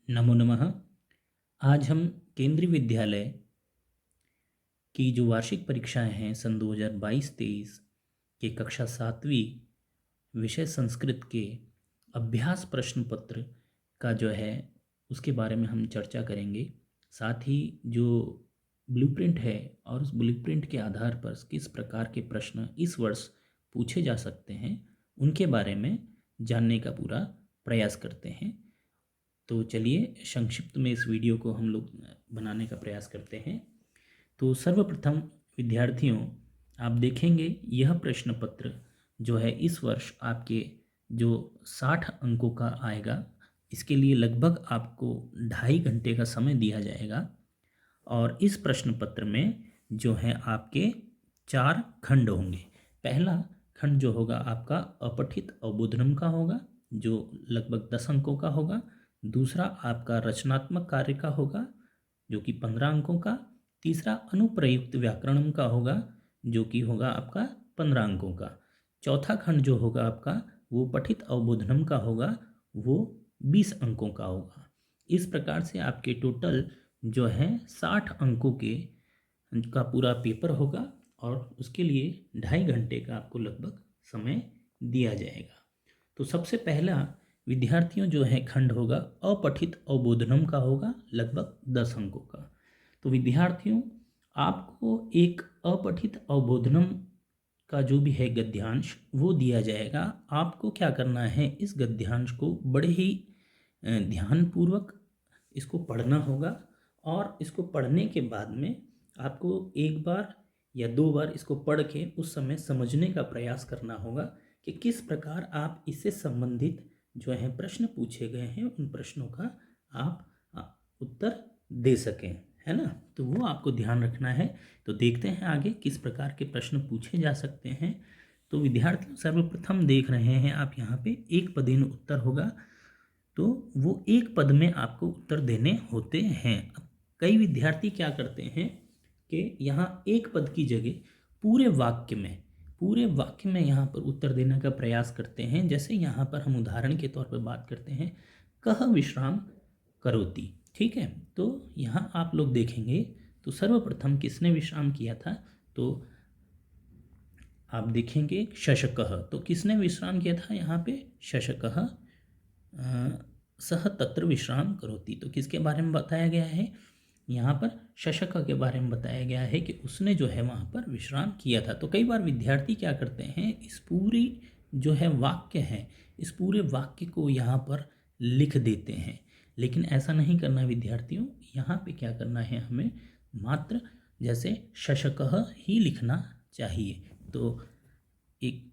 नमो नमः। आज हम केंद्रीय विद्यालय की जो वार्षिक परीक्षाएं हैं सन 2022-23 के कक्षा 7वीं विषय संस्कृत के अभ्यास प्रश्न पत्र का जो है उसके बारे में हम चर्चा करेंगे। साथ ही जो ब्लूप्रिंट है और उस ब्लूप्रिंट के आधार पर किस प्रकार के प्रश्न इस वर्ष पूछे जा सकते हैं उनके बारे में जानने का पूरा प्रयास करते हैं। तो चलिए संक्षिप्त में इस वीडियो को हम लोग बनाने का प्रयास करते हैं। तो सर्वप्रथम विद्यार्थियों, आप देखेंगे यह प्रश्न पत्र जो है इस वर्ष आपके जो 60 अंकों का आएगा, इसके लिए लगभग आपको 2.5 घंटे का समय दिया जाएगा। और इस प्रश्न पत्र में जो है आपके 4 खंड होंगे। पहला खंड जो होगा आपका अपठित अवबोधनम का होगा, जो लगभग 10 अंकों का होगा। दूसरा आपका रचनात्मक कार्य का होगा, जो कि 15 अंकों का। तीसरा अनुप्रयुक्त व्याकरणम का होगा, जो कि होगा आपका 15 अंकों का। चौथा खंड जो होगा आपका वो पठित अवबोधनम का होगा, वो 20 अंकों का होगा। इस प्रकार से आपके टोटल जो है 60 अंकों के का पूरा पेपर होगा और उसके लिए 2.5 घंटे का आपको लगभग समय दिया जाएगा। तो सबसे पहला विद्यार्थियों जो है खंड होगा अपठित अवबोधनम का होगा, लगभग 10 अंकों का। तो विद्यार्थियों, आपको एक अपठित अवबोधनम का जो भी है गद्यांश वो दिया जाएगा। आपको क्या करना है, इस गद्यांश को बड़े ही ध्यानपूर्वक इसको पढ़ना होगा और इसको पढ़ने के बाद में आपको एक बार या 2 बार इसको पढ़ के उस समय समझने का प्रयास करना होगा कि किस प्रकार आप इससे संबंधित जो है प्रश्न पूछे गए हैं उन प्रश्नों का आप उत्तर दे सकें, है ना। तो वो आपको ध्यान रखना है। तो देखते हैं आगे किस प्रकार के प्रश्न पूछे जा सकते हैं। तो विद्यार्थी सर्वप्रथम देख रहे हैं आप यहाँ पे एक पदेन उत्तर होगा, तो वो एक पद में आपको उत्तर देने होते हैं। अब कई विद्यार्थी क्या करते हैं कि यहाँ एक पद की जगह पूरे वाक्य में यहाँ पर उत्तर देने का प्रयास करते हैं। जैसे यहाँ पर हम उदाहरण के तौर पर बात करते हैं, कह विश्राम करोति। ठीक है, तो यहाँ आप लोग देखेंगे तो सर्वप्रथम किसने विश्राम किया था, तो आप देखेंगे शशकः। तो किसने विश्राम किया था यहाँ पे, शशकः सह तत्र विश्राम करोति। तो किसके बारे में बताया गया है, यहाँ पर शशक के बारे में बताया गया है कि उसने जो है वहाँ पर विश्राम किया था। तो कई बार विद्यार्थी क्या करते हैं, इस पूरी जो है वाक्य है, इस पूरे वाक्य को यहाँ पर लिख देते हैं। लेकिन ऐसा नहीं करना विद्यार्थियों, यहाँ पे क्या करना है, हमें मात्र जैसे शशकः ही लिखना चाहिए। तो एक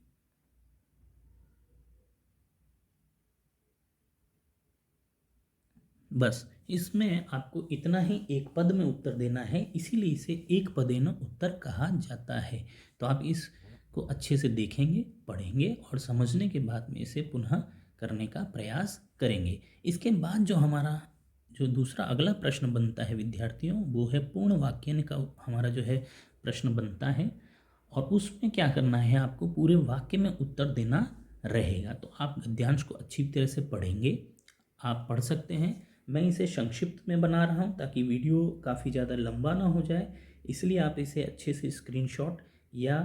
बस इसमें आपको इतना ही एक पद में उत्तर देना है, इसीलिए इसे एक पदेन उत्तर कहा जाता है। तो आप इसको अच्छे से देखेंगे, पढ़ेंगे और समझने के बाद में इसे पुनः करने का प्रयास करेंगे। इसके बाद जो हमारा जो दूसरा अगला प्रश्न बनता है विद्यार्थियों, वो है पूर्ण वाक्य का हमारा जो है प्रश्न बनता है। और उसमें क्या करना है, आपको पूरे वाक्य में उत्तर देना रहेगा। तो आप गद्यांश को अच्छी तरह से पढ़ेंगे, आप पढ़ सकते हैं। मैं इसे संक्षिप्त में बना रहा हूँ ताकि वीडियो काफ़ी ज़्यादा लंबा ना हो जाए, इसलिए आप इसे अच्छे से स्क्रीनशॉट या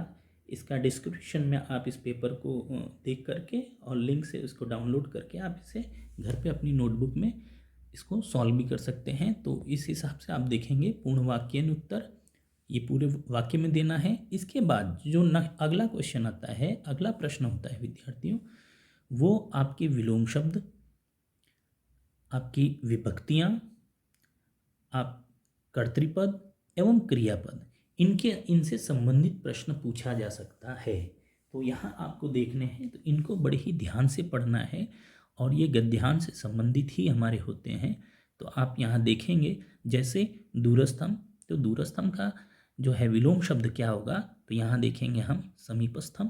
इसका डिस्क्रिप्शन में आप इस पेपर को देख करके और लिंक से इसको डाउनलोड करके आप इसे घर पे अपनी नोटबुक में इसको सॉल्व भी कर सकते हैं। तो इस हिसाब से आप देखेंगे पूर्ण वाक्य उत्तर ये पूरे वाक्य में देना है। इसके बाद जो अगला क्वेश्चन आता है, अगला प्रश्न होता है विद्यार्थियों, वो आपके विलोम शब्द, आपकी विभक्तियाँ, आप कर्तृपद एवं क्रियापद, इनसे संबंधित प्रश्न पूछा जा सकता है। तो यहाँ आपको देखने हैं, तो इनको बड़े ही ध्यान से पढ़ना है और ये गद्यांश से संबंधित ही हमारे होते हैं। तो आप यहाँ देखेंगे जैसे दूरस्थम, तो दूरस्थम का जो है विलोम शब्द क्या होगा, तो यहाँ देखेंगे हम समीपस्थम।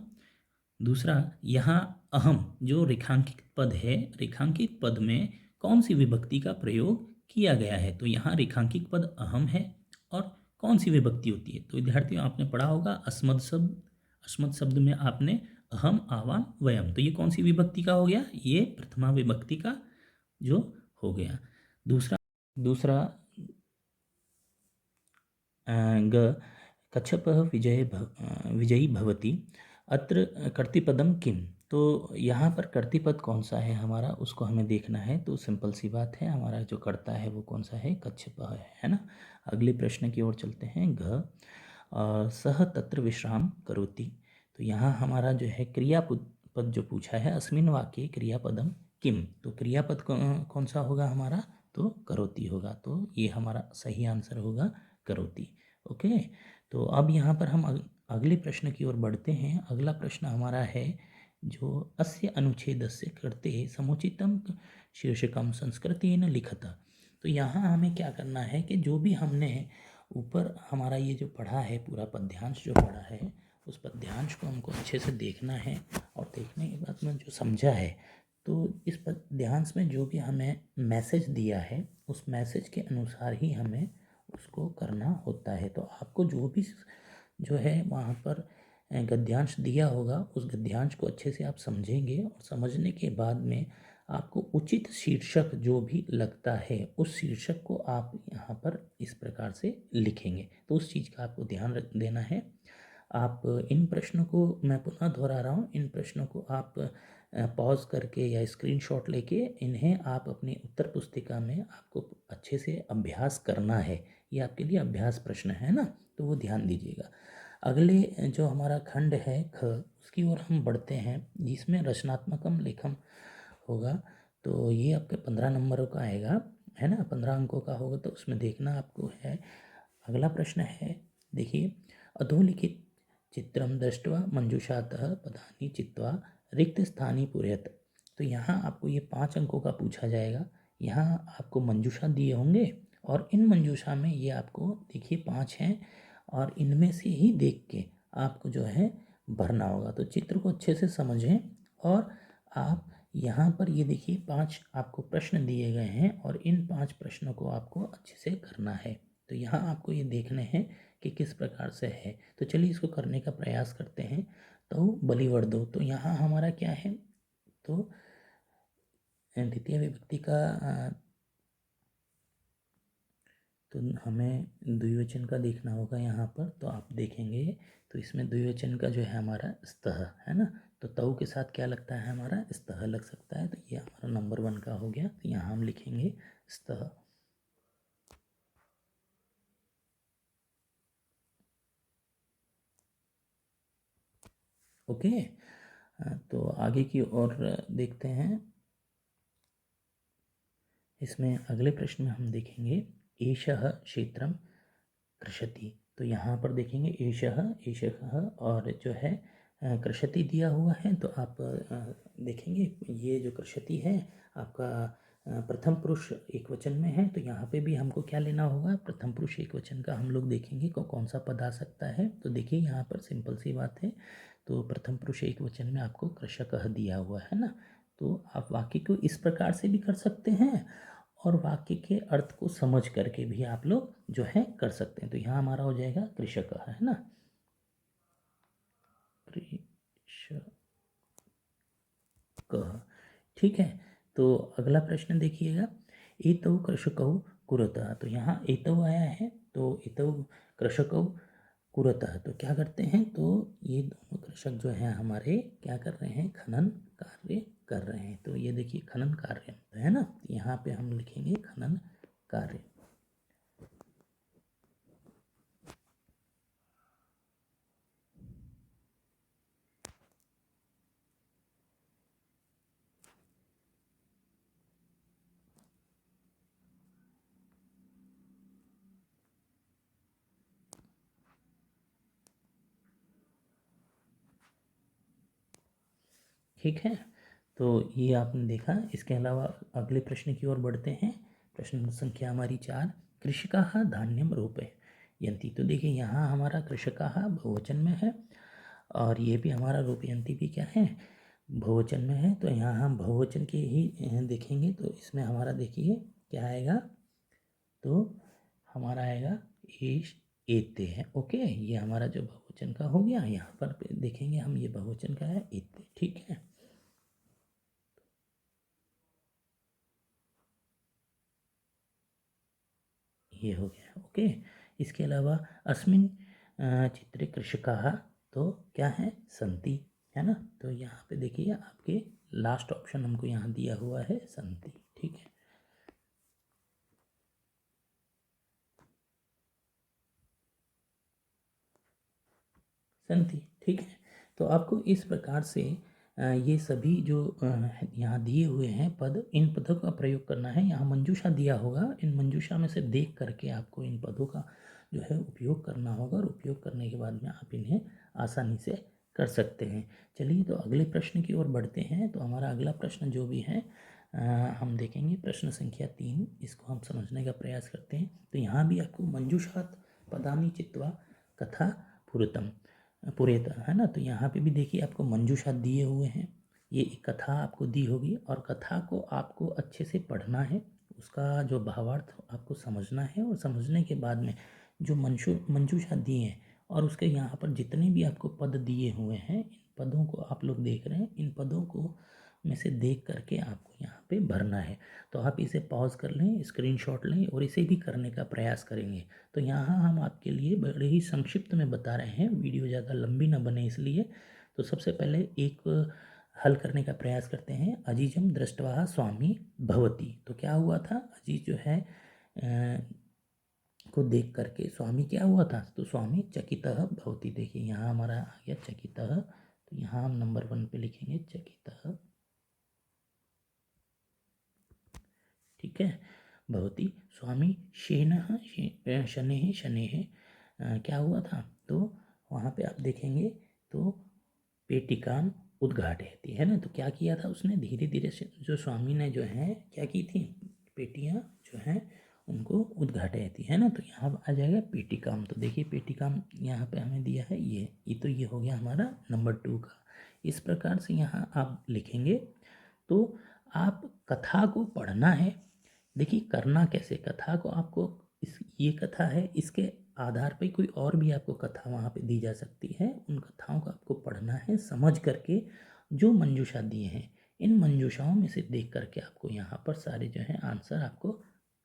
दूसरा यहाँ अहम, जो रेखांकित पद है, रेखांकित पद में कौन सी विभक्ति का प्रयोग किया गया है, तो यहाँ रेखांकित पद अहम है। और कौन सी विभक्ति होती है, तो विद्यार्थियों आपने पढ़ा होगा अस्मद शब्द, अस्मद शब्द में आपने अहम आवाम वयम, तो ये कौन सी विभक्ति का हो गया, ये प्रथमा विभक्ति का जो हो गया। दूसरा दूसरा ग कच्छपः विजयी भवति अत्र कर्तृपदम किम। तो यहाँ पर कर्तृपद कौन सा है हमारा, उसको हमें देखना है। तो सिंपल सी बात है, हमारा जो कर्ता है वो कौन सा है, कच्छपः है ना। अगले प्रश्न की ओर चलते हैं। घ सह तत्र विश्राम करोति। तो यहाँ हमारा जो है क्रियापद पद जो पूछा है, अस्मिन् वाक्ये क्रियापदम किम। तो क्रियापद कौन सा होगा हमारा, तो करोति होगा। तो ये हमारा सही आंसर होगा, करोति। ओके। तो अब यहाँ पर हम अगले प्रश्न की ओर बढ़ते हैं। अगला प्रश्न हमारा है जो अस्य अनुच्छेदस्य कृते समुचितम शीर्षकम संस्कृतेन लिखत। तो यहाँ हमें क्या करना है कि जो भी हमने ऊपर हमारा ये जो पढ़ा है, पूरा पद्यांश जो पढ़ा है, उस पद्यांश को हमको अच्छे से देखना है। और देखने के बाद में जो समझा है, तो इस पद्यांश में जो भी हमें मैसेज दिया है, उस मैसेज के अनुसार ही हमें उसको करना होता है। तो आपको जो भी जो है वहाँ पर गद्यांश दिया होगा, उस गद्यांश को अच्छे से आप समझेंगे और समझने के बाद में आपको उचित शीर्षक जो भी लगता है, उस शीर्षक को आप यहाँ पर इस प्रकार से लिखेंगे। तो उस चीज़ का आपको ध्यान रख देना है। आप इन प्रश्नों को, मैं पुनः दोहरा रहा हूँ, इन प्रश्नों को आप पॉज करके या स्क्रीनशॉट लेके इन्हें आप अपनी उत्तर पुस्तिका में आपको अच्छे से अभ्यास करना है। ये आपके लिए अभ्यास प्रश्न है ना, तो वो ध्यान दीजिएगा। अगले जो हमारा खंड है ख, उसकी ओर हम बढ़ते हैं, जिसमें रचनात्मकम लेखन होगा। तो ये आपके 15 नंबरों का आएगा, है ना, 15 अंकों का होगा। तो उसमें देखना आपको है। अगला प्रश्न है, देखिए, अधोलिखित चित्रम दृष्ट्वा मंजूषातः पदानि चित्वा रिक्त स्थानी पूरयत। तो यहाँ आपको ये 5 अंकों का पूछा जाएगा। यहाँ आपको मंजूषा दिए होंगे और इन मंजूषा में ये आपको देखिए 5 हैं और इनमें से ही देख के आपको जो है भरना होगा। तो चित्र को अच्छे से समझें और आप यहाँ पर ये देखिए 5 आपको प्रश्न दिए गए हैं और इन 5 प्रश्नों को आपको अच्छे से करना है। तो यहाँ आपको ये देखने हैं कि किस प्रकार से है। तो चलिए इसको करने का प्रयास करते हैं। तो बलिवर्दो, तो यहाँ हमारा क्या है, तो द्वितीय विभक्ति का तो हमें द्विवचन का देखना होगा यहाँ पर। तो आप देखेंगे तो इसमें द्विवचन का जो है हमारा स्तः है ना। तो तऊ के साथ क्या लगता है, हमारा स्तः लग सकता है। तो ये हमारा नंबर 1 का हो गया। तो यहाँ हम लिखेंगे स्तः। ओके। तो आगे की ओर देखते हैं। इसमें अगले प्रश्न में हम देखेंगे एषः क्षेत्रम कृषति। तो यहाँ पर देखेंगे एषः एषः और जो है कृषति दिया हुआ है। तो आप देखेंगे ये जो कृषति है आपका प्रथम पुरुष एक वचन में है। तो यहाँ पे भी हमको क्या लेना होगा, प्रथम पुरुष एक वचन का हम लोग देखेंगे कौन सा पद आ सकता है। तो देखिए यहाँ पर सिंपल सी बात है। तो प्रथम पुरुष एक वचन में आपको कृषकः दिया हुआ है ना। तो आप वाक्य को इस प्रकार से भी कर सकते हैं और वाक्य के अर्थ को समझ करके भी आप लोग जो है कर सकते हैं। तो यहाँ हमारा हो जाएगा कृषक, है ना, कृषक। ठीक है। तो अगला प्रश्न देखिएगा, एतौ कृषकौ कुरुतः। तो यहाँ एतौ आया है, तो एतौ कृषकौ कुरुतः। तो क्या करते हैं, तो ये दोनों कृषक जो हैं हमारे क्या कर रहे हैं, खनन कार्य कर रहे हैं। तो ये देखिए खनन कार्य है ना। यहाँ पे हम लिखेंगे खनन कार्य। ठीक है। तो ये आपने देखा। इसके अलावा अगले प्रश्न की ओर बढ़ते हैं। प्रश्न संख्या हमारी 4, कृषकाः धान्यम रोपयन्ति। तो देखिए यहाँ हमारा कृषकाः बहुवचन में है और ये भी हमारा रोपयन्ति भी क्या है, बहुवचन में है। तो यहाँ हम बहुवचन के ही देखेंगे। तो इसमें हमारा देखिए क्या आएगा, तो हमारा आएगा ईश एते है। ओके, ये हमारा जो बहुवचन का हो गया। यहाँ पर देखेंगे हम, ये बहुवचन का है एते। ठीक है। ये हो गया। ओके, इसके अलावा अस्मिन चित्रे कृषकाः, तो क्या है, संति, है ना। तो यहाँ पे देखिए आपके लास्ट ऑप्शन हमको यहाँ दिया हुआ है संति। ठीक है, संति। ठीक है, तो आपको इस प्रकार से ये सभी जो यहाँ दिए हुए हैं पद, इन पदों का प्रयोग करना है। यहाँ मंजूषा दिया होगा, इन मंजूषा में से देख करके आपको इन पदों का जो है उपयोग करना होगा, और उपयोग करने के बाद में आप इन्हें आसानी से कर सकते हैं। चलिए, तो अगले प्रश्न की ओर बढ़ते हैं। तो हमारा अगला प्रश्न जो भी है हम देखेंगे, प्रश्न संख्या 3, इसको हम समझने का प्रयास करते हैं। तो यहाँ भी आपको मंजूषात पदानि चित्वा कथा पुरतम पुरेत, है ना। तो यहाँ पे भी देखिए आपको मंजूषा दिए हुए हैं, ये एक कथा आपको दी होगी, और कथा को आपको अच्छे से पढ़ना है, उसका जो भावार्थ आपको समझना है, और समझने के बाद में जो मंजूषा दिए हैं और उसके यहाँ पर जितने भी आपको पद दिए हुए हैं, इन पदों को आप लोग देख रहे हैं, इन पदों को में से देख करके आपको यहाँ पे भरना है। तो आप इसे पॉज कर लें, स्क्रीनशॉट लें, और इसे भी करने का प्रयास करेंगे। तो यहाँ हम आपके लिए बड़े ही संक्षिप्त में बता रहे हैं, वीडियो ज़्यादा लंबी ना बने इसलिए। तो सबसे पहले एक हल करने का प्रयास करते हैं। अजीजम दृष्टवा स्वामी भवती, तो क्या हुआ था, अजीज जो है को देख करके स्वामी क्या हुआ था, तो स्वामी चकितः भवती। देखिए यहाँ हमारा आ गया चकितः, तो यहाँ हम नंबर 1 पे लिखेंगे चकितः। ठीक है, भवती स्वामी शेनः शनैः शनैः क्या हुआ था, तो वहाँ पे आप देखेंगे तो पेटिकाम उद्घाटयति, है ना। तो क्या किया था उसने, धीरे धीरे से जो स्वामी ने जो है क्या की थी, पेटियाँ जो हैं उनको उद्घाटयति, है ना। तो यहाँ आ जाएगा पेटिकाम। तो देखिए पेटिकाम यहाँ पे हमें दिया है, ये तो ये हो गया हमारा नंबर 2 का। इस प्रकार से यहाँ आप लिखेंगे। तो आप कथा को पढ़ना है। देखिए करना कैसे, कथा को आपको ये कथा है, इसके आधार पे कोई और भी आपको कथा वहाँ पे दी जा सकती है। उन कथाओं को आपको पढ़ना है, समझ करके जो मंजूषा दिए हैं, इन मंजूषाओं में से देख करके आपको यहाँ पर सारे जो हैं आंसर आपको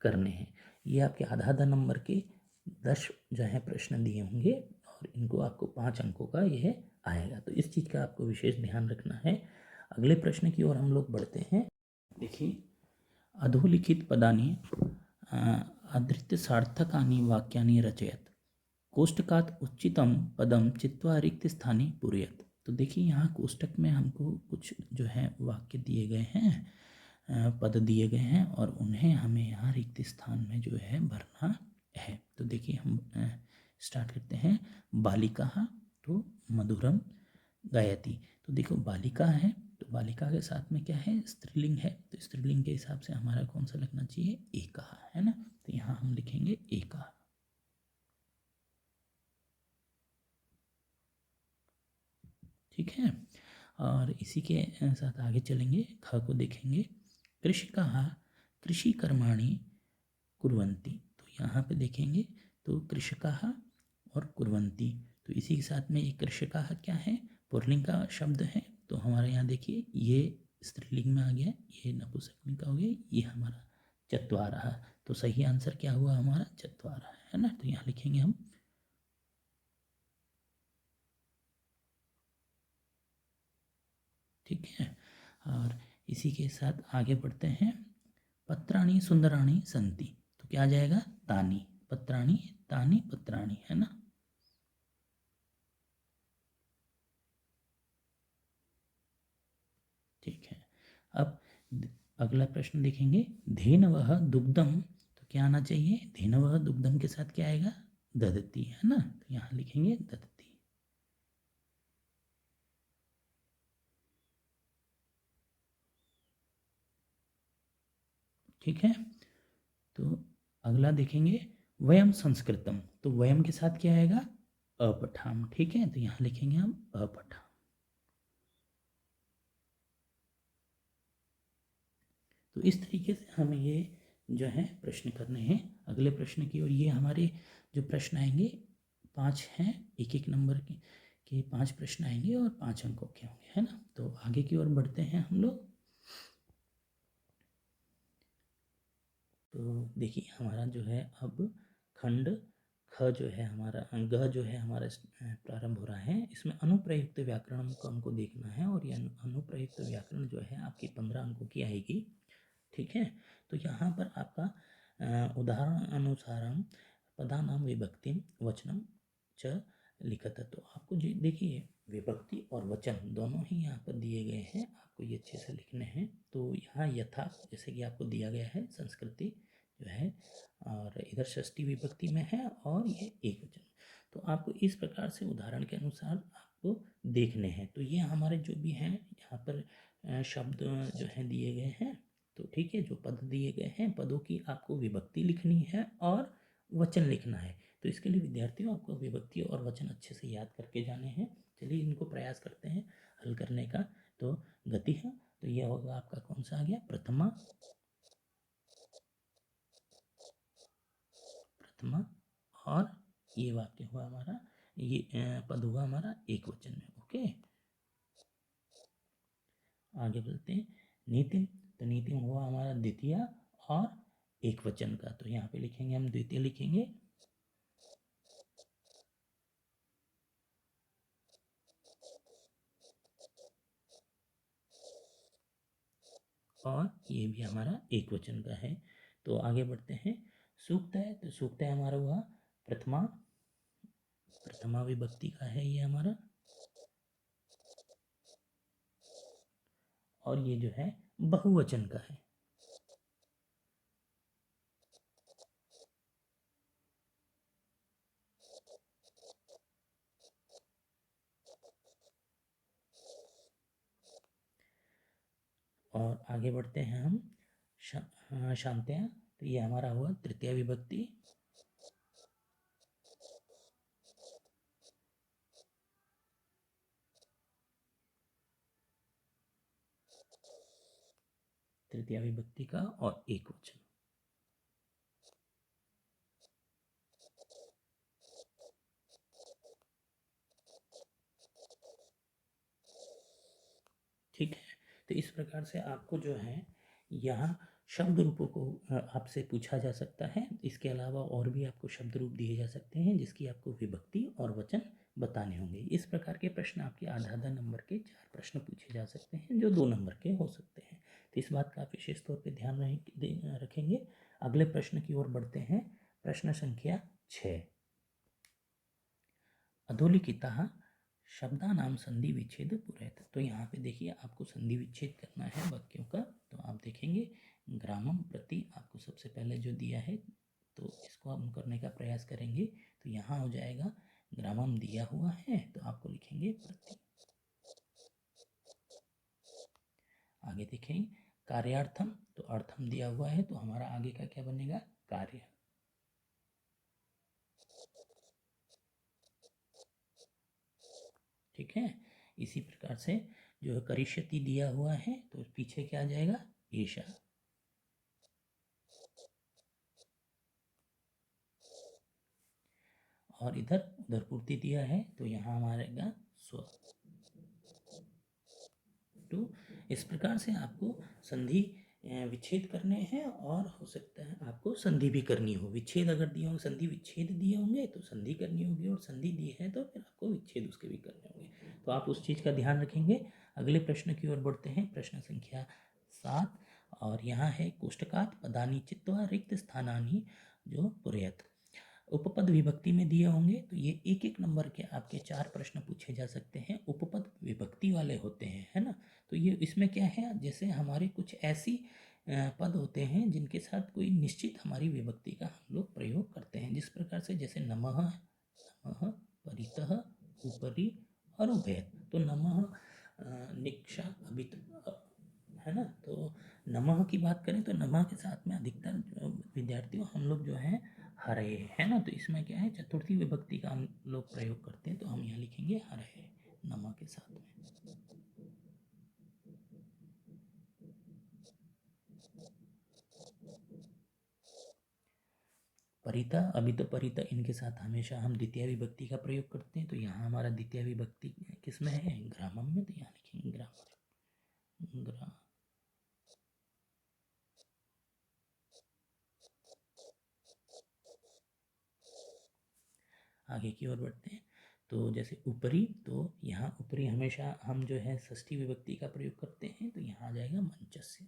करने हैं। ये आपके आधा आधा नंबर के 10 जो है प्रश्न दिए होंगे, और इनको आपको 5 अंकों का यह आएगा। तो इस चीज़ का आपको विशेष ध्यान रखना है। अगले प्रश्न की ओर हम लोग बढ़ते हैं। देखिए, अधोलिखित पदानि अधृत्य सार्थकानि वाक्यानि रचयत, कोष्टकात् उच्चितं पदम चित्वा रिक्त स्थाने पूरयत। तो देखिए यहाँ कोष्टक में हमको कुछ जो है वाक्य दिए गए हैं, पद दिए गए हैं, और उन्हें हमें यहाँ रिक्त स्थान में जो है भरना है। तो देखिए हम स्टार्ट करते हैं। बालिका तो मधुरम गायति, तो देखो बालिका है, तो बालिका के साथ में क्या है, स्त्रीलिंग है, तो स्त्रीलिंग के हिसाब से हमारा कौन सा लगना चाहिए, एका, है ना। तो यहाँ हम लिखेंगे एका। ठीक है, और इसी के साथ आगे चलेंगे, ख को देखेंगे। कृषिकाः कृषि कर्माणि कुर्वन्ति, तो यहाँ पे देखेंगे तो कृषकाः और कुर्वन्ति, तो इसी के साथ में ये कृषकाः क्या है, पुल्लिंग का शब्द है। तो हमारे यहाँ देखिए ये स्त्रीलिंग में आ गया, ये नपुंसकलिंग का हो गया, ये हमारा चत्वारः। तो सही आंसर क्या हुआ हमारा, चत्वारः, है ना। तो यहाँ लिखेंगे हम। ठीक है, और इसी के साथ आगे बढ़ते हैं। पत्राणि सुंदराणि संति, तो क्या आ जाएगा, तानी, पत्राणि तानी पत्राणि, है ना। ठीक है, अब अगला प्रश्न देखेंगे। धेनवः दुग्धम, तो क्या आना चाहिए, धेनवः दुग्धम के साथ क्या आएगा, ददती, है ना। तो यहाँ लिखेंगे ददती। ठीक है, तो अगला देखेंगे। वयम संस्कृतम, तो वयम के साथ क्या आएगा, अपठाम। ठीक है, तो यहाँ लिखेंगे हम अपठाम। तो इस तरीके से हमें ये जो है प्रश्न करने हैं। अगले प्रश्न की ओर, ये हमारे जो प्रश्न आएंगे 5 हैं, एक एक नंबर के 5 प्रश्न आएंगे, और 5 अंकों के होंगे, है ना। तो आगे की ओर बढ़ते हैं हम लोग। तो देखिए हमारा जो है अब खंड ख जो है हमारा ग जो है हमारा प्रारंभ हो रहा है। इसमें अनुप्रयुक्त व्याकरण को हमको देखना है और ये अनुप्रयुक्त व्याकरण जो है आपकी 15 अंकों की आएगी। ठीक है, तो यहाँ पर आपका उदाहरण अनुसारम पदानाम विभक्तिम वचनम च लिखत। तो आपको जो देखिए विभक्ति और वचन दोनों ही यहाँ पर दिए गए हैं, आपको ये अच्छे से लिखने हैं। तो यहाँ यथा जैसे कि आपको दिया गया है संस्कृति जो है, और इधर षष्ठी विभक्ति में है और ये एक वचन। तो आपको इस प्रकार से उदाहरण के अनुसार आपको देखने हैं। तो ये हमारे जो भी हैं यहाँ पर शब्द जो हैं दिए गए हैं। तो ठीक है, जो पद दिए गए हैं पदों की आपको विभक्ति लिखनी है और वचन लिखना है। तो इसके लिए विद्यार्थियों आपको विभक्ति और वचन अच्छे से याद करके जाने हैं। चलिए इनको प्रयास करते हैं हल करने का। तो गति है, तो यह होगा आपका कौन सा आ गया, प्रथमा। प्रथमा, और ये वाक्य हुआ हमारा, ये पद हुआ हमारा एक वचन में। ओके, आगे बढ़ते हैं। नीति, तो नीति हुआ हमारा द्वितीय और एक वचन का। तो यहाँ पे लिखेंगे हम द्वितीय लिखेंगे, और ये भी हमारा एक वचन का है। तो आगे बढ़ते हैं। सूक्त है, तो सूक्त है हमारा हुआ प्रथमा, प्रथमा विभक्ति का है ये हमारा, और ये जो है बहुवचन का है। और आगे बढ़ते हैं हम शांत्या, तो ये हमारा हुआ तृतीय विभक्ति, तृतीय विभक्ति का और एक वचन। ठीक है, तो इस प्रकार से आपको जो है यहाँ शब्द रूपों को आपसे पूछा जा सकता है। इसके अलावा और भी आपको शब्द रूप दिए जा सकते हैं जिसकी आपको विभक्ति और वचन बताने होंगे। इस प्रकार के प्रश्न आपके आधा आधा नंबर के 4 प्रश्न पूछे जा सकते हैं जो 2 नंबर के हो सकते हैं। तो इस बात का आप विशेष तौर पर ध्यान रखेंगे। अगले प्रश्न की ओर बढ़ते हैं। प्रश्न संख्या 6। अधोलिखिता शब्दानाम संधि विच्छेद पुरैत। तो यहाँ पे देखिए आपको संधि विच्छेद करना है वाक्यों का। तो आप देखेंगे ग्रामम प्रति आपको सबसे पहले जो दिया है, तो इसको हम करने का प्रयास करेंगे। तो यहाँ हो जाएगा ग्रामम दिया हुआ है तो आपको लिखेंगे प्रति। आगे देखें कार्यार्थम, तो अर्थम दिया हुआ है तो हमारा आगे का क्या बनेगा, कार्य। ठीक है, इसी प्रकार से जो है करिष्यति दिया हुआ है तो पीछे क्या आ जाएगा, ईशा। और इधर उधर पूर्ति दिया है तो यहाँ हमारा स्व। तो इस प्रकार से आपको संधि विच्छेद करने हैं और हो सकता है आपको संधि भी करनी हो। विच्छेद अगर दिए होंगे, संधि विच्छेद दिए होंगे तो संधि करनी होगी, और संधि दी है तो फिर आपको विच्छेद उसके भी करने होंगे। तो आप उस चीज़ का ध्यान रखेंगे। अगले प्रश्न की ओर बढ़ते हैं, प्रश्न संख्या 7। और यहाँ है कोष्टकात पदानी चित्वा रिक्त स्थानानी जो पुरयत। उपपद विभक्ति में दिए होंगे तो ये एक एक नंबर के आपके 4 प्रश्न पूछे जा सकते हैं। उपपद विभक्ति वाले होते हैं, है ना। तो ये इसमें क्या है, जैसे हमारे कुछ ऐसी पद होते हैं जिनके साथ कोई निश्चित हमारी विभक्ति का हम लोग प्रयोग करते हैं। जिस प्रकार से जैसे नमः, नमः, परितः, ऊपरी और उभयत। तो नमः, निक्षा, अभित, है ना। तो नमः की बात करें तो नमः के साथ में अधिकतर विद्यार्थियों हम लोग जो है हरे, है ना। तो इसमें क्या है, चतुर्थी विभक्ति का हम लोग प्रयोग करते हैं। तो हम यहाँ लिखेंगे हरे नमः के साथ में। परिता, अभित, परिता, इनके साथ हमेशा हम द्वितीय विभक्ति का प्रयोग करते हैं। तो यहाँ हमारा द्वितीय विभक्ति किस में है, ग्रामम में। तो यहाँ लिखेंगे ग्रामर, ग्रा। आगे की ओर बढ़ते हैं। तो जैसे ऊपरी, तो यहाँ ऊपरी हमेशा हम जो है षष्ठी विभक्ति का प्रयोग करते हैं, तो यहाँ आ जाएगा मंचस्य।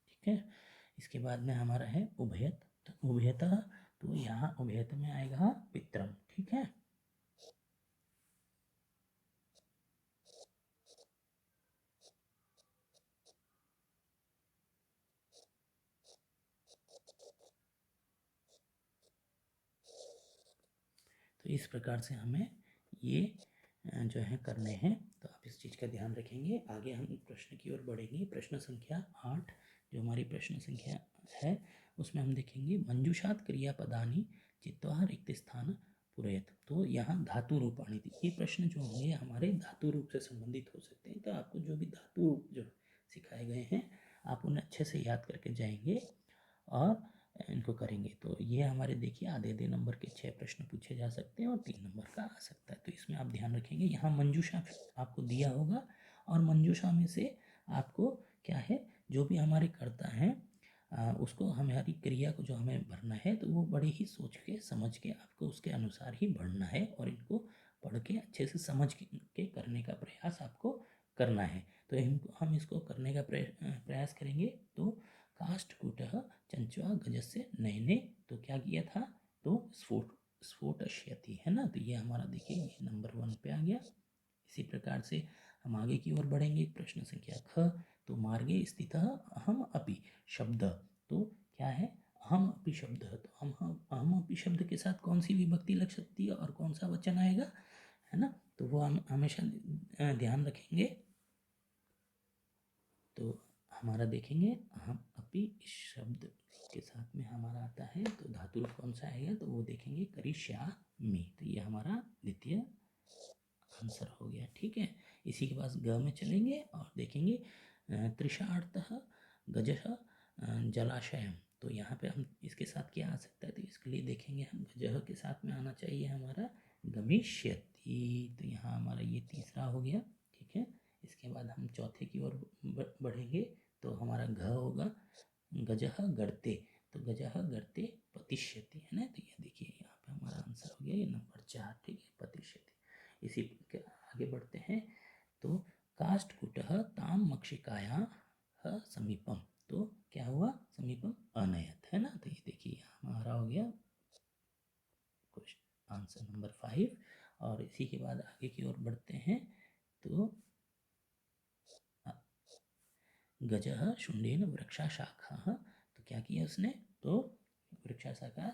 ठीक है, इसके बाद में हमारा है उभयत। तो उभयतः, तो यहाँ उभयत में आएगा पित्रम। ठीक है, तो इस प्रकार से हमें ये जो है करने हैं। तो आप इस चीज़ का ध्यान रखेंगे। आगे हम प्रश्न की ओर बढ़ेंगे। प्रश्न संख्या 8, जो हमारी प्रश्न संख्या है, उसमें हम देखेंगे मंजूषात क्रियापदानी चित्वा रिक्त स्थान पूरयत। तो यहाँ धातु रूपाणी थी। ये प्रश्न जो होंगे हमारे धातु रूप से संबंधित हो सकते हैं। तो आपको जो भी धातु रूप जो सिखाए गए हैं, आप उन्हें अच्छे से याद करके जाएंगे और इनको करेंगे। तो ये हमारे देखिए आधे नंबर के 6 प्रश्न पूछे जा सकते हैं और 3 नंबर का आ सकता है। तो इसमें आप ध्यान रखेंगे। यहाँ मंजूषा आपको दिया होगा और मंजूषा में से आपको क्या है, जो भी हमारे कर्ता हैं उसको हमारी क्रिया को जो हमें भरना है, तो वो बड़े ही सोच के समझ के आपको उसके अनुसार ही भरना है और इनको पढ़ के अच्छे से समझ के करने का प्रयास आपको करना है। तो हम इसको करने का प्रयास करेंगे। तो काष्ठकूटः चंचवा गजस्य नयने, तो क्या किया था, तो स्फोटष्यति, है ना। तो ये हमारा देखिए ये नंबर 1 पे आ गया। इसी प्रकार से हम आगे की ओर बढ़ेंगे। प्रश्न संख्या ख, तो मार्गे स्थितः अहम अपि शब्द, तो क्या है, अहम अपि शब्द। तो अहम अपि शब्द के साथ कौन सी विभक्ति लग सकती है और कौन सा वचन आएगा, है ना। तो वो हम हमेशा ध्यान रखेंगे। तो हमारा देखेंगे अहम अपि इस शब्द के साथ में हमारा आता है, तो धातु रूप कौन सा आएगा, तो वो देखेंगे करिष्यामि। तो ये हमारा द्वितीय आंसर हो गया। ठीक है, इसी के पास ग में चलेंगे और देखेंगे तृषार्थः गजः जलाशयम। तो यहाँ पे हम इसके साथ क्या आ सकता है, तो इसके लिए देखेंगे हम गजः के साथ में आना चाहिए हमारा गमिष्यति। तो यहाँ हमारा ये तीसरा हो गया। ठीक है, इसके बाद हम चौथे की ओर बढ़ेंगे। तो हमारा घ होगा गजः गर्ते। तो गजः गर्ते पतिष्यति, है ना। तो ये देखिए यहाँ पे हमारा आंसर हो गया ये नंबर 4। ठीक है, पतिष्यति। इसी के आगे बढ़ते हैं। तो काष्ठकूटः ताम मक्षिकायाः समीपम, तो क्या हुआ, समीपम अनयत, है ना। तो ये देखिए हमारा हो गया क्वेश्चन आंसर नंबर 5। और इसी के बाद आगे की ओर बढ़ते हैं। तो गजः शुंडेन वृक्षाशाखाः, तो क्या किया उसने, तो वृक्षाशाखा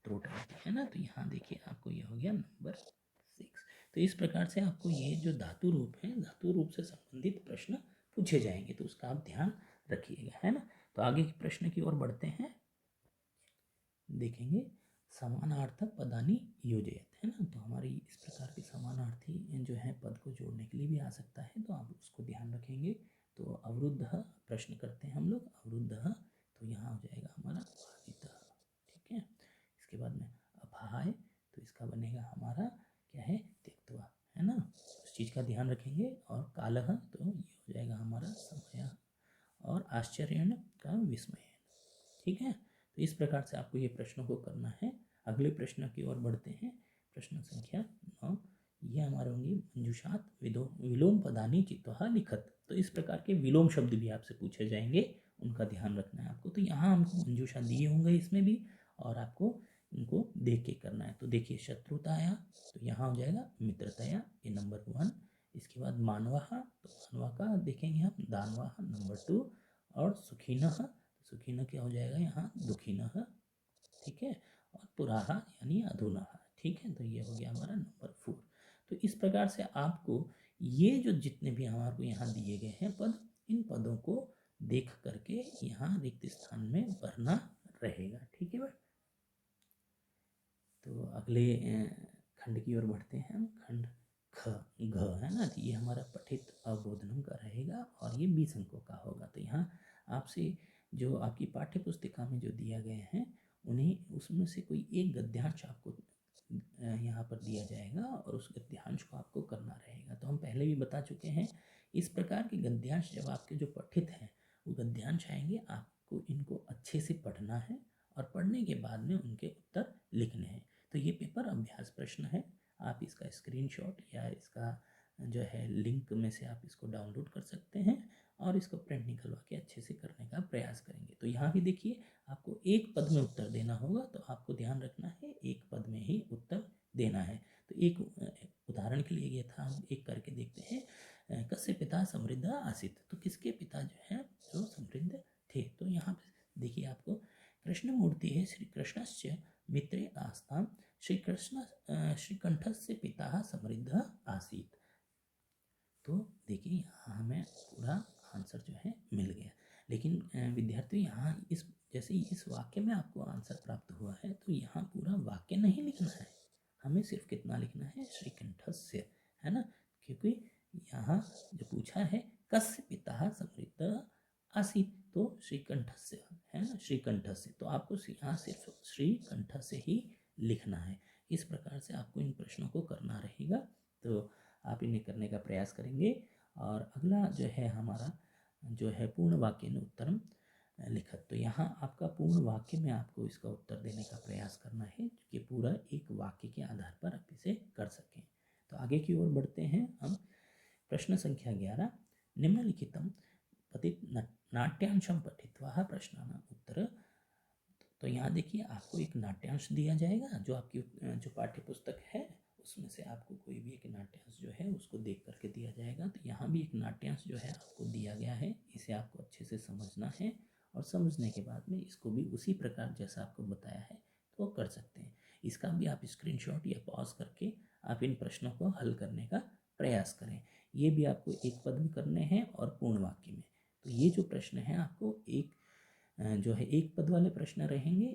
तोड़ दी, है ना। तो यहाँ देखिए आपको ये हो गया नंबर 6। तो इस प्रकार से आपको ये जो धातु रूप है, धातु रूप से संबंधित प्रश्न पूछे जाएंगे, तो उसका आप ध्यान रखिएगा, है ना। तो आगे के प्रश्न की ओर बढ़ते हैं। देखेंगे समानार्थक पदानी योजयत, है ना। तो हमारी इस प्रकार के समानार्थी जो है पद को जोड़ने के लिए भी आ सकता है, तो आप उसको ध्यान रखेंगे। तो अवरुद्ध प्रश्न करते हैं हम लोग, अवरुद्ध, तो यहाँ हो जाएगा हमारा बाधितः। ठीक है, इसके बाद में अपाय, तो इसका बनेगा हमारा क्या है, त्यक्त्वा, है ना। उस चीज़ का ध्यान रखेंगे। और कालः, तो ये हो जाएगा हमारा समय। और आश्चर्यण का विस्मय। ठीक है, तो इस प्रकार से आपको ये प्रश्नों को करना है। अगले प्रश्न की ओर बढ़ते हैं। प्रश्न संख्या 9, ये हमारे होंगे मंजूषात विलोम पदानी चित्वा लिखत। तो इस प्रकार के विलोम शब्द भी आपसे पूछे जाएंगे, उनका ध्यान रखना है आपको। तो यहाँ हमको मंजूषा दिए होंगे इसमें भी, और आपको इनको देख के करना है। तो देखिए शत्रुताया, तो यहाँ हो जाएगा मित्रतया, ये नंबर 1। इसके बाद मानवाह, तो मानवा का देखेंगे हम दानवाह नंबर 2। और सुखिनः, सुखिनः क्या हो जाएगा यहाँ दुखिनः। ठीक है, और पुराहा यानी अधुनाः। ठीक है, तो ये हो गया हमारा नंबर 4। तो इस प्रकार से आपको ये जो जितने भी हमारे को यहाँ दिए गए हैं पद, इन पदों को देख करके यहाँ रिक्त स्थान में भरना रहेगा। ठीक है भाई, तो अगले खंड की ओर बढ़ते हैं हम। खंड ख, घ, है ना। तो ये हमारा पठित अवबोधनम का रहेगा और ये 20 अंकों का होगा। तो यहाँ आपसे जो आपकी पाठ्य पुस्तिका में जो दिया गए हैं, उन्हें उसमें से कोई एक गद्यांश आपको यहाँ पर दिया जाएगा और उस गद्यांश को आपको करना रहेगा। तो हम पहले भी बता चुके हैं, इस प्रकार के गद्यांश जब आपके जो पठित हैं वो गद्यांश आएंगे, आपको इनको अच्छे से पढ़ना है और पढ़ने के बाद में उनके उत्तर लिखने हैं। तो ये पेपर अभ्यास प्रश्न है, आप इसका स्क्रीनशॉट या इसका जो है लिंक में से आप इसको डाउनलोड कर सकते हैं और इसको प्रिंट निकलवा के अच्छे से करने का प्रयास करेंगे। तो यहाँ भी देखिए, आपको एक पद में उत्तर देना होगा, तो आपको ध्यान रखना है एक पद में ही उत्तर देना है। तो एक उदाहरण के लिए ये था, हम एक करके देखते हैं। कस्य पिता समृद्ध आसीत, तो किसके पिता जो है जो समृद्ध थे। तो यहाँ पे देखिए, आपको कृष्ण मूर्ति है श्री कृष्णस्य मित्रे आस्ताम श्री कृष्ण श्रीकंठस्य पिता समृद्ध आसीत। तो देखिए यहाँ हमें पूरा आंसर जो है मिल गया। लेकिन विद्यार्थी यहाँ इस जैसे इस वाक्य में आपको आंसर प्राप्त हुआ है, तो यहाँ पूरा वाक्य नहीं लिखना है, हमें सिर्फ कितना लिखना है, श्रीकंठस्य, है ना। क्योंकि यहाँ जो पूछा है कस्य पिता समृद्ध आसीत, तो श्रीकंठस्य है ना, श्रीकंठस्य, तो आपको यहाँ सिर्फ श्रीकंठस्य ही लिखना है। इस प्रकार से आपको इन प्रश्नों को करना रहेगा। तो आप इन्हें करने का प्रयास करेंगे। और अगला जो है हमारा जो है पूर्ण वाक्य में उत्तरम लिखत। तो यहाँ आपका पूर्ण वाक्य में आपको इसका उत्तर देने का प्रयास करना है, कि पूरा एक वाक्य के आधार पर आप इसे कर सकें। तो आगे की ओर बढ़ते हैं हम। प्रश्न संख्या 11, निम्नलिखितम पतित नाट्यांशम पठित्वा प्रश्नानां उत्तर। तो यहाँ देखिए, आपको एक नाट्यांश दिया जाएगा, जो आपकी जो पाठ्य पुस्तक है उसमें से आपको कोई भी एक नाट्यांश जो है उसको देख करके दिया जाएगा। तो यहाँ भी एक नाट्यांश जो है आपको दिया गया है, इसे आपको अच्छे से समझना है और समझने के बाद में इसको भी उसी प्रकार जैसा आपको बताया है तो कर सकते हैं। इसका भी आप स्क्रीनशॉट या पॉज करके आप इन प्रश्नों को हल करने का प्रयास करें। ये भी आपको एक पद में करने हैं और पूर्ण वाक्य में। तो ये जो प्रश्न है आपको एक जो है एक पद वाले प्रश्न रहेंगे,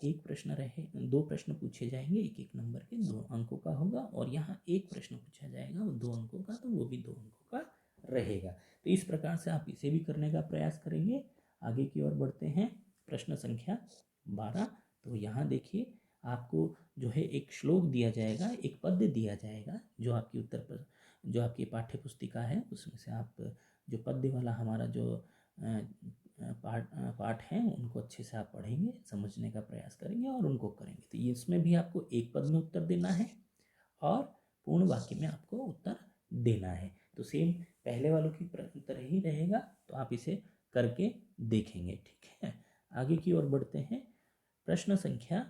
एक प्रश्न रहे, दो प्रश्न पूछे जाएंगे, एक एक नंबर के, 2 अंकों का होगा। और यहाँ एक प्रश्न पूछा जाएगा वो 2 अंकों का, तो वो भी 2 अंकों का रहेगा। तो इस प्रकार से आप इसे भी करने का प्रयास करेंगे। आगे की ओर बढ़ते हैं। प्रश्न संख्या 12। तो यहाँ देखिए, आपको जो है एक श्लोक दिया जाएगा, एक पद्य दिया जाएगा, जो आपकी जो आपकी पाठ्य पुस्तिका है उसमें से आप जो पद्य वाला हमारा जो पाठ हैं उनको अच्छे से आप पढ़ेंगे, समझने का प्रयास करेंगे और उनको करेंगे। तो ये इसमें भी आपको एक पद में उत्तर देना है और पूर्ण वाक्य में आपको उत्तर देना है। तो सेम पहले वालों की तरह ही रहेगा, तो आप इसे करके देखेंगे, ठीक है। आगे की ओर बढ़ते हैं। प्रश्न संख्या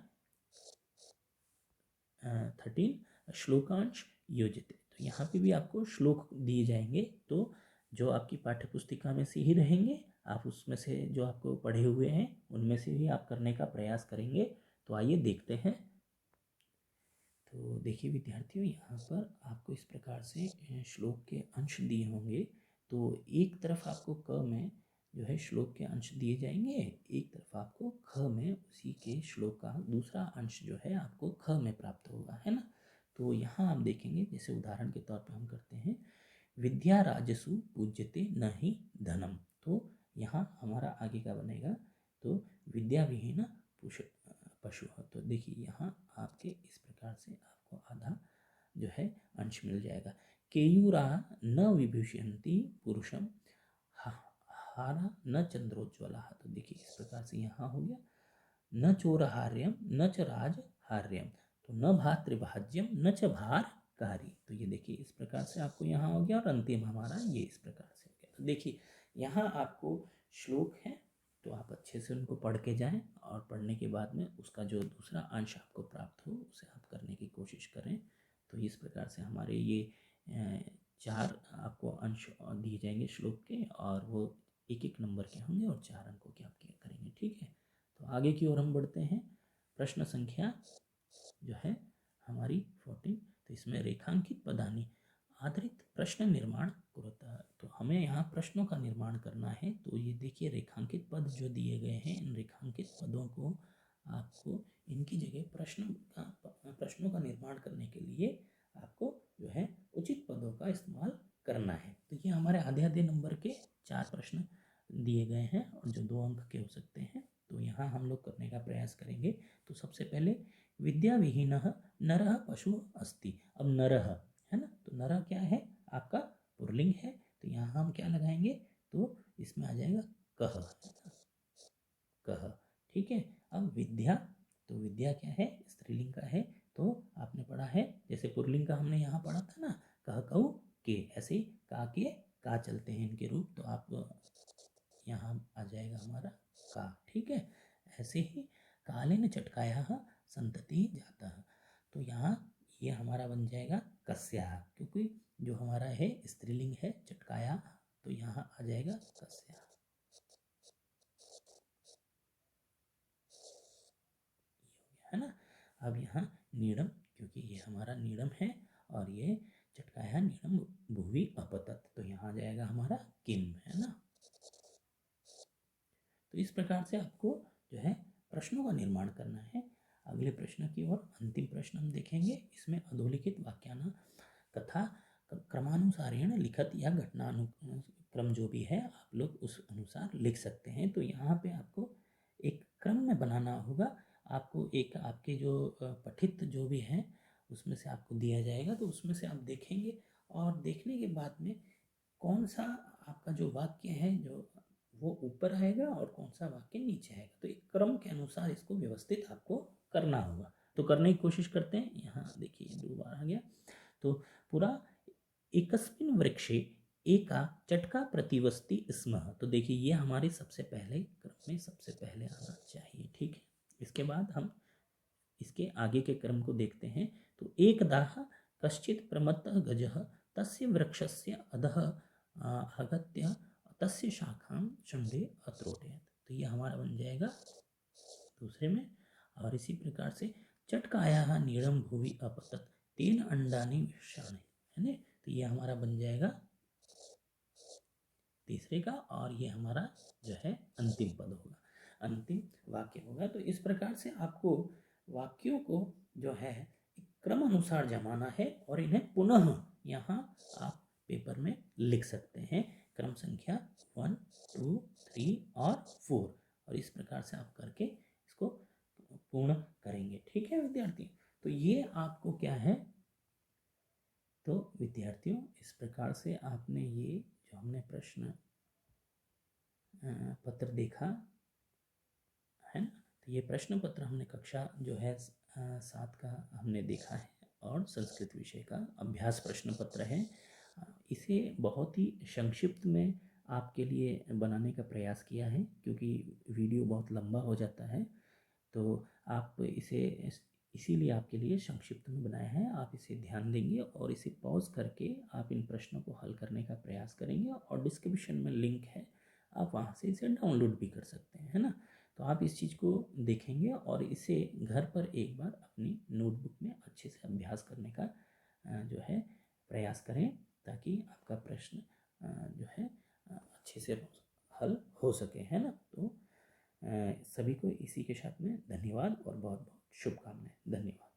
13, श्लोकांश योजित। तो यहाँ पे भी आपको श्लोक दिए जाएंगे, तो जो आपकी पाठ्य पुस्तिका में से ही रहेंगे, आप उसमें से जो आपको पढ़े हुए हैं उनमें से ही आप करने का प्रयास करेंगे। तो आइए देखते हैं। तो देखिए विद्यार्थियों, यहाँ पर आपको इस प्रकार से श्लोक के अंश दिए होंगे। तो एक तरफ आपको क में जो है श्लोक के अंश दिए जाएंगे, एक तरफ आपको ख में उसी के श्लोक का दूसरा अंश जो है आपको ख में प्राप्त होगा, है ना। तो यहाँ आप देखेंगे, जैसे उदाहरण के तौर पर हम करते हैं, विद्या राजसु पूज्यते न ही धनम। तो यहाँ हमारा आगे का बनेगा, तो विद्या विहीन पशु। तो देखिए यहाँ आपके इस प्रकार से आपको आधा जो है अंश मिल जाएगा। केयूरा न विभूषयन्ति पुरुषम हारा न चंद्रोज्ज्वला। तो देखिए इस प्रकार से यहाँ हो गया, न चोरहार्यम न च राजहार्यम, तो न भातृभाज्यम न च भारकारी। तो ये देखिए इस प्रकार से आपको यहाँ हो गया, और अंतिम हमारा ये इस प्रकार से हो गया। तो देखिए यहाँ आपको श्लोक है, तो आप अच्छे से उनको पढ़ के जाएं और पढ़ने के बाद में उसका जो दूसरा अंश आपको प्राप्त हो उसे आप करने की कोशिश करें। तो इस प्रकार से हमारे ये 4 आपको अंश दिए जाएंगे श्लोक के, और वो एक एक नंबर के होंगे और 4 अंकों के आप करेंगे, ठीक है। तो आगे की ओर हम बढ़ते हैं। प्रश्न संख्या जो है हमारी 14। तो इसमें रेखांकित पदानी आधारित प्रश्न निर्माण कुरुता। तो हमें यहाँ प्रश्नों का निर्माण करना है। तो ये देखिए रेखांकित पद जो दिए गए हैं, इन रेखांकित पदों को आपको इनकी जगह प्रश्नों का निर्माण करने के लिए आपको जो है उचित पदों का इस्तेमाल करना है। तो ये हमारे आधे आधे नंबर के 4 प्रश्न दिए गए हैं और जो 2 अंक के हो सकते हैं। तो यहाँ हम लोग करने का प्रयास करेंगे। तो सबसे पहले विद्या विहीनः नरः पशु अस्ति। अब नरः है ना, तो नरः क्या है, आपका पुल्लिंग है, तो यहाँ हम क्या लगाएंगे, तो इसमें आ जाएगा कह, कह। ठीक है। अब विद्या, तो विद्या क्या है, स्त्रीलिंग का है, तो आपने पढ़ा है जैसे पुल्लिंग का हमने यहाँ पढ़ा था ना, कह कऊ के, ऐसे ही का के का चलते हैं इनके रूप, तो आप यहाँ आ जाएगा हमारा का। ठीक है। ऐसे ही कालेन चटकाया संतति जाता, तो यहाँ ये हमारा बन जाएगा कस्या, क्योंकि जो हमारा है स्त्रीलिंग है चटकाया, तो यहाँ आ जाएगा कस्या, है ना। अब यहाँ नीडम, क्योंकि ये हमारा नीडम है और ये चटकाया नीडम भुवि अपतत, तो यहाँ आ जाएगा हमारा किम, है ना। तो इस प्रकार से आपको जो है प्रश्नों का निर्माण करना है। अगले प्रश्न की ओर, अंतिम प्रश्न हम देखेंगे। इसमें अधोलिखित वाक्याना कथा क्रमानुसारेण लिखत या घटनानुक्रम जो भी है आप लोग उस अनुसार लिख सकते हैं। तो यहाँ पे आपको एक क्रम में बनाना होगा। आपको एक आपके जो पठित जो भी है उसमें से आपको दिया जाएगा, तो उसमें से आप देखेंगे और देखने के बाद में कौन सा आपका जो वाक्य है जो वो ऊपर आएगा और कौन सा वाक्य नीचे आएगा, तो एक क्रम के अनुसार इसको व्यवस्थित आपको करना होगा। तो करने की कोशिश करते हैं। यहाँ देखिए 2 बार आ गया, तो पूरा एकस्मिन् वृक्षे एका चटका प्रतिवस्ति स्म, तो देखिए ये हमारे सबसे पहले क्रम में सबसे पहले आना चाहिए। ठीक है। इसके बाद हम इसके आगे के क्रम को देखते हैं। तो एकदाह कश्चित् प्रमत्तः गजः तस्य वृक्षस्य अधः आगत्य तस्य शाखां शंडे अत्रोटयत्, तो ये हमारा बन जाएगा दूसरे में। और इसी प्रकार से चटकाया नीड़म भुवि अपतत तेन अंडानी विषाणे, है ना, तो ये हमारा बन जाएगा तीसरे का, और ये हमारा जो है अंतिम पद होगा, अंतिम वाक्य होगा। तो इस प्रकार से आपको वाक्यों को जो है क्रम अनुसार जमाना है और इन्हें पुनः यहाँ आप पेपर में लिख सकते हैं, क्रम संख्या 1, 2, 3 और 4, और इस प्रकार से आप करके इसको पूर्ण करेंगे। ठीक है विद्यार्थी, तो ये आपको क्या है, तो विद्यार्थियों इस प्रकार से आपने ये जो हमने प्रश्न पत्र देखा है ना, तो ये प्रश्न पत्र हमने कक्षा जो है 7 का हमने देखा है, और संस्कृत विषय का अभ्यास प्रश्न पत्र है। इसे बहुत ही संक्षिप्त में आपके लिए बनाने का प्रयास किया है, क्योंकि वीडियो बहुत लंबा हो जाता है, तो आप इसे इसीलिए आपके लिए संक्षिप्त में बनाया है। आप इसे ध्यान देंगे और इसे पॉज करके आप इन प्रश्नों को हल करने का प्रयास करेंगे, और डिस्क्रिप्शन में लिंक है, आप वहाँ से इसे डाउनलोड भी कर सकते हैं, है ना। तो आप इस चीज़ को देखेंगे और इसे घर पर एक बार अपनी नोटबुक में अच्छे से अभ्यास करने का जो है प्रयास करें, ताकि आपका प्रश्न जो है अच्छे से हल हो सके, है ना। तो सभी को इसी के साथ में धन्यवाद और बहुत बहुत शुभकामनाएं। धन्यवाद।